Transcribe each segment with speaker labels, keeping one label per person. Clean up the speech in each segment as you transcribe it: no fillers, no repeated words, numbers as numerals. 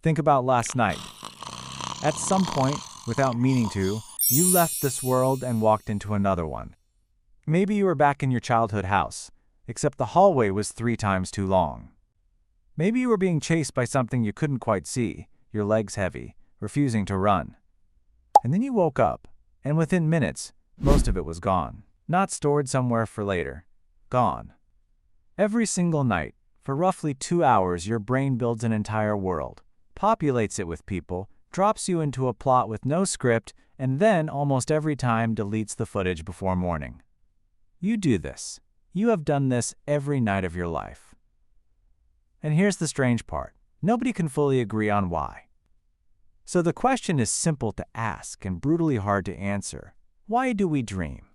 Speaker 1: Think about last night. At some point, without meaning to, you left this world and walked into another one. Maybe you were back in your childhood house, except the hallway was 3 times too long. Maybe you were being chased by something you couldn't quite see, your legs heavy, refusing to run. And then you woke up, and within minutes, most of it was gone. Not stored somewhere for later. Gone. Every single night, for roughly 2 hours, your brain builds an entire world, populates it with people, drops you into a plot with no script, and then, almost every time, deletes the footage before morning. You do this. You have done this every night of your life. And here's the strange part. Nobody can fully agree on why. So the question is simple to ask and brutally hard to answer. Why do we dream?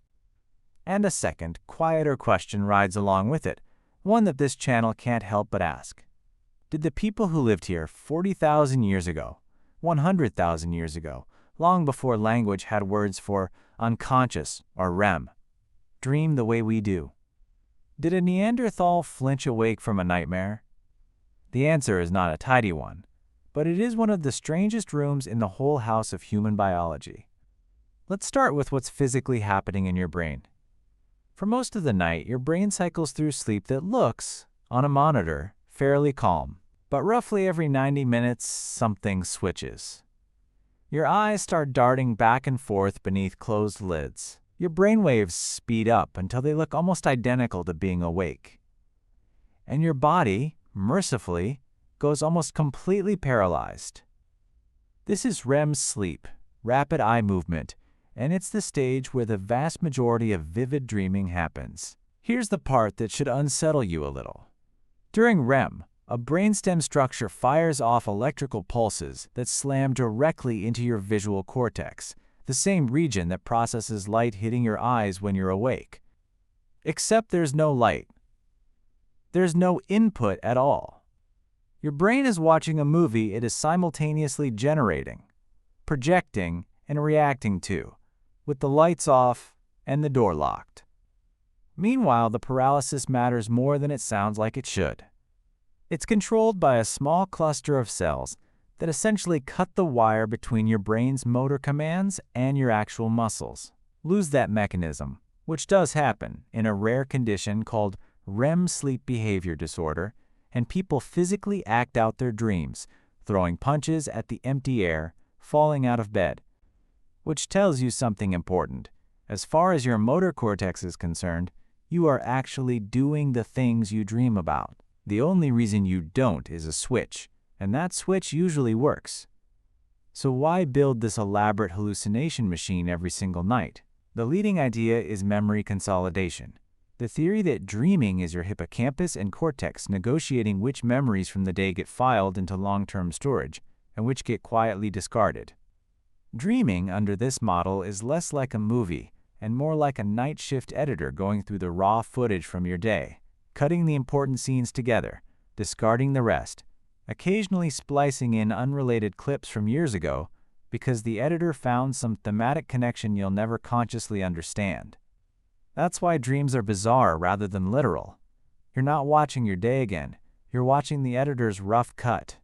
Speaker 1: And a second, quieter question rides along with it, one that this channel can't help but ask. Did the people who lived here 40,000 years ago, 100,000 years ago, long before language had words for unconscious or REM, dream the way we do? Did a Neanderthal flinch awake from a nightmare? The answer is not a tidy one, but it is one of the strangest rooms in the whole house of human biology. Let's start with what's physically happening in your brain. For most of the night, your brain cycles through sleep that looks, on a monitor, fairly calm. But roughly every 90 minutes, something switches. Your eyes start darting back and forth beneath closed lids. Your brainwaves speed up until they look almost identical to being awake. And your body, mercifully, goes almost completely paralyzed. This is REM sleep, rapid eye movement, and it's the stage where the vast majority of vivid dreaming happens. Here's the part that should unsettle you a little. During REM, a brainstem structure fires off electrical pulses that slam directly into your visual cortex, the same region that processes light hitting your eyes when you're awake. Except there's no light. There's no input at all. Your brain is watching a movie it is simultaneously generating, projecting, and reacting to, with the lights off and the door locked. Meanwhile, the paralysis matters more than it sounds like it should. It's controlled by a small cluster of cells that essentially cut the wire between your brain's motor commands and your actual muscles. Lose that mechanism, which does happen in a rare condition called REM sleep behavior disorder, and people physically act out their dreams, throwing punches at the empty air, falling out of bed. Which tells you something important. As far as your motor cortex is concerned, you are actually doing the things you dream about. The only reason you don't is a switch, and that switch usually works. So why build this elaborate hallucination machine every single night? The leading idea is memory consolidation. The theory that dreaming is your hippocampus and cortex negotiating which memories from the day get filed into long-term storage and which get quietly discarded. Dreaming under this model is less like a movie and more like a night shift editor going through the raw footage from your day, cutting the important scenes together, discarding the rest, occasionally splicing in unrelated clips from years ago because the editor found some thematic connection you'll never consciously understand. That's why dreams are bizarre rather than literal. You're not watching your day again, you're watching the editor's rough cut.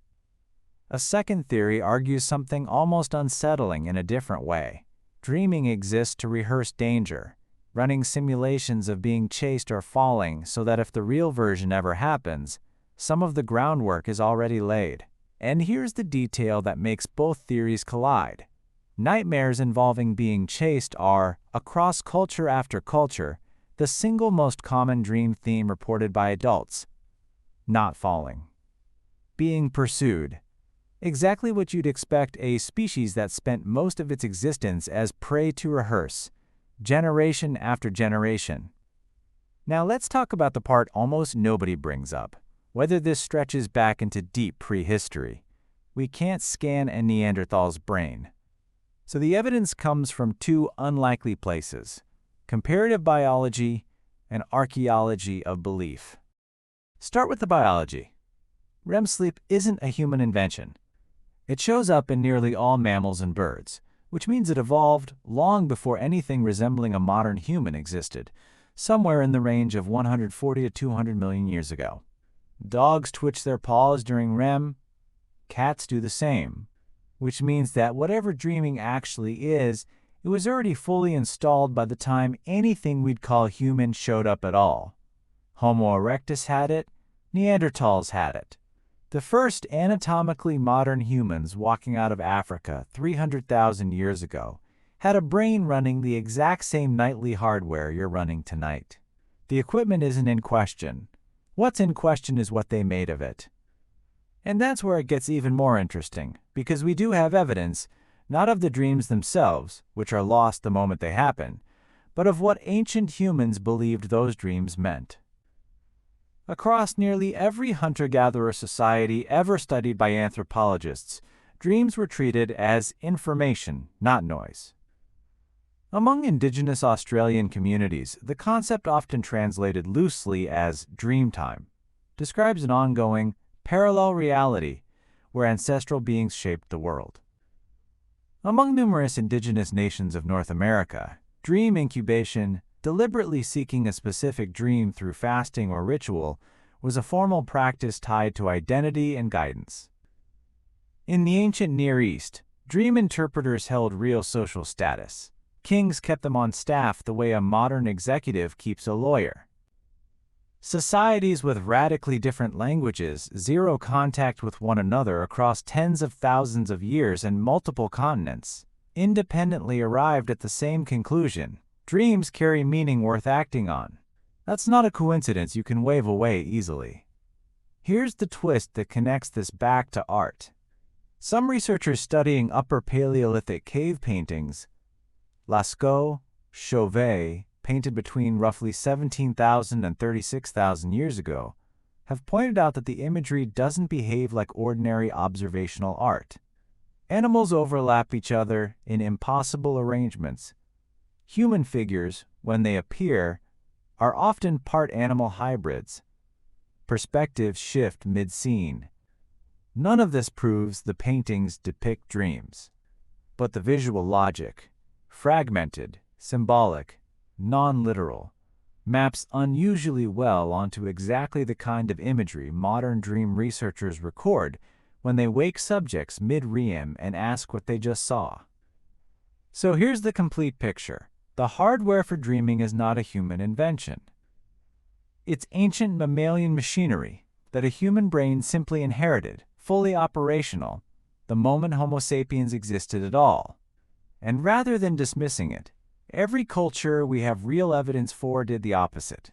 Speaker 1: A second theory argues something almost unsettling in a different way. Dreaming exists to rehearse danger, running simulations of being chased or falling so that if the real version ever happens, some of the groundwork is already laid. And here's the detail that makes both theories collide. Nightmares involving being chased are, across culture after culture, the single most common dream theme reported by adults. Not falling. Being pursued. Exactly what you'd expect a species that spent most of its existence as prey to rehearse, generation after generation. Now let's talk about the part almost nobody brings up, whether this stretches back into deep prehistory. We can't scan a Neanderthal's brain. So the evidence comes from two unlikely places: comparative biology and archaeology of belief. Start with the biology. REM sleep isn't a human invention. It shows up in nearly all mammals and birds, which means it evolved long before anything resembling a modern human existed, somewhere in the range of 140 to 200 million years ago. Dogs twitch their paws during REM. cats do the same, which means that whatever dreaming actually is, it was already fully installed by the time anything we'd call human showed up at all. Homo erectus had it, Neanderthals had it. The first anatomically modern humans walking out of Africa 300,000 years ago had a brain running the exact same nightly hardware you're running tonight. The equipment isn't in question. What's in question is what they made of it. And that's where it gets even more interesting, because we do have evidence, not of the dreams themselves, which are lost the moment they happen, but of what ancient humans believed those dreams meant. Across nearly every hunter-gatherer society ever studied by anthropologists, dreams were treated as information, not noise. Among indigenous Australian communities, the concept, often translated loosely as dream time, describes an ongoing, parallel reality where ancestral beings shaped the world. Among numerous indigenous nations of North America, dream incubation, deliberately seeking a specific dream through fasting or ritual, was a formal practice tied to identity and guidance. In the ancient Near East, dream interpreters held real social status. Kings kept them on staff the way a modern executive keeps a lawyer. Societies with radically different languages, zero contact with one another across tens of thousands of years and multiple continents, independently arrived at the same conclusion: dreams carry meaning worth acting on. That's not a coincidence you can wave away easily. Here's the twist that connects this back to art. Some researchers studying Upper Paleolithic cave paintings, Lascaux, Chauvet, painted between roughly 17,000 and 36,000 years ago, have pointed out that the imagery doesn't behave like ordinary observational art. Animals overlap each other in impossible arrangements. Human figures, when they appear, are often part animal hybrids. Perspectives shift mid-scene. None of this proves the paintings depict dreams. But the visual logic, fragmented, symbolic, non-literal, maps unusually well onto exactly the kind of imagery modern dream researchers record when they wake subjects mid-REM and ask what they just saw. So here's the complete picture. The hardware for dreaming is not a human invention. It's ancient mammalian machinery that a human brain simply inherited, fully operational, the moment Homo sapiens existed at all. And rather than dismissing it, every culture we have real evidence for did the opposite.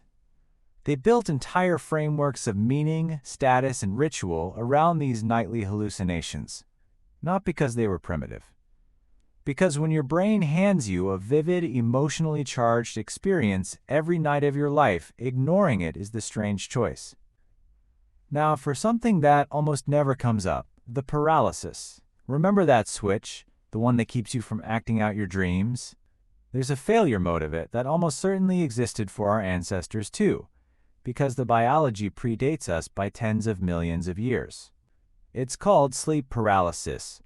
Speaker 1: They built entire frameworks of meaning, status, and ritual around these nightly hallucinations, not because they were primitive. Because when your brain hands you a vivid, emotionally charged experience every night of your life, ignoring it is the strange choice. Now, for something that almost never comes up, the paralysis. Remember that switch, the one that keeps you from acting out your dreams? There's a failure mode of it that almost certainly existed for our ancestors too, because the biology predates us by tens of millions of years. It's called sleep paralysis.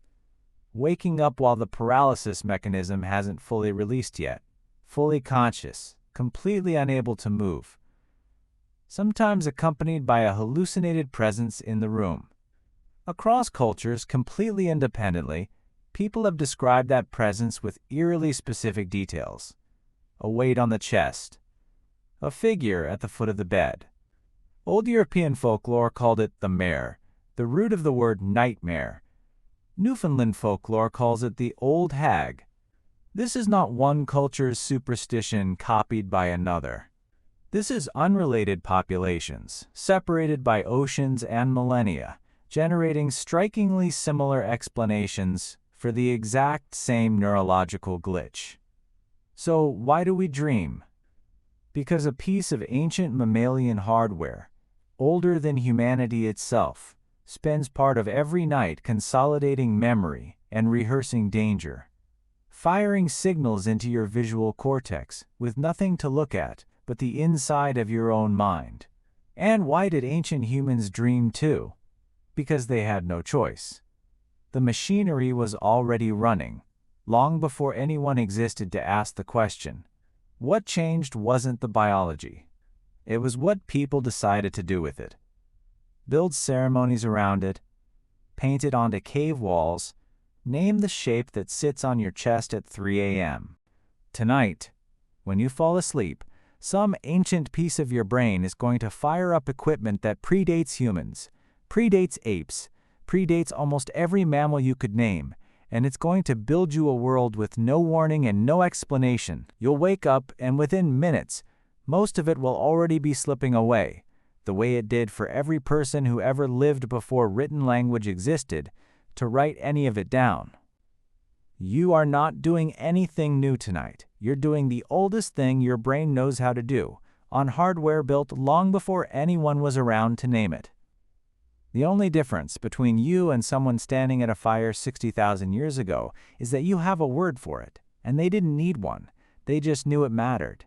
Speaker 1: Waking up while the paralysis mechanism hasn't fully released yet, fully conscious, completely unable to move, sometimes accompanied by a hallucinated presence in the room. Across cultures, completely independently, people have described that presence with eerily specific details. A weight on the chest, a figure at the foot of the bed. Old European folklore called it the mare, the root of the word nightmare. Newfoundland folklore calls it the old hag. This is not one culture's superstition copied by another. This is unrelated populations, separated by oceans and millennia, generating strikingly similar explanations for the exact same neurological glitch. So why do we dream? Because a piece of ancient mammalian hardware, older than humanity itself, spends part of every night consolidating memory and rehearsing danger, firing signals into your visual cortex with nothing to look at but the inside of your own mind. And why did ancient humans dream too? Because they had no choice. The machinery was already running, long before anyone existed to ask the question. What changed wasn't the biology. It was what people decided to do with it. Build ceremonies around it, painted onto cave walls. Name the shape that sits on your chest at 3 a.m. Tonight, when you fall asleep, some ancient piece of your brain is going to fire up equipment that predates humans, predates apes, predates almost every mammal you could name, and it's going to build you a world with no warning and no explanation. You'll wake up, and within minutes, most of it will already be slipping away, the way it did for every person who ever lived before written language existed, to write any of it down. You are not doing anything new tonight. You're doing the oldest thing your brain knows how to do, on hardware built long before anyone was around to name it. The only difference between you and someone standing at a fire 60,000 years ago is that you have a word for it, and they didn't need one. They just knew it mattered.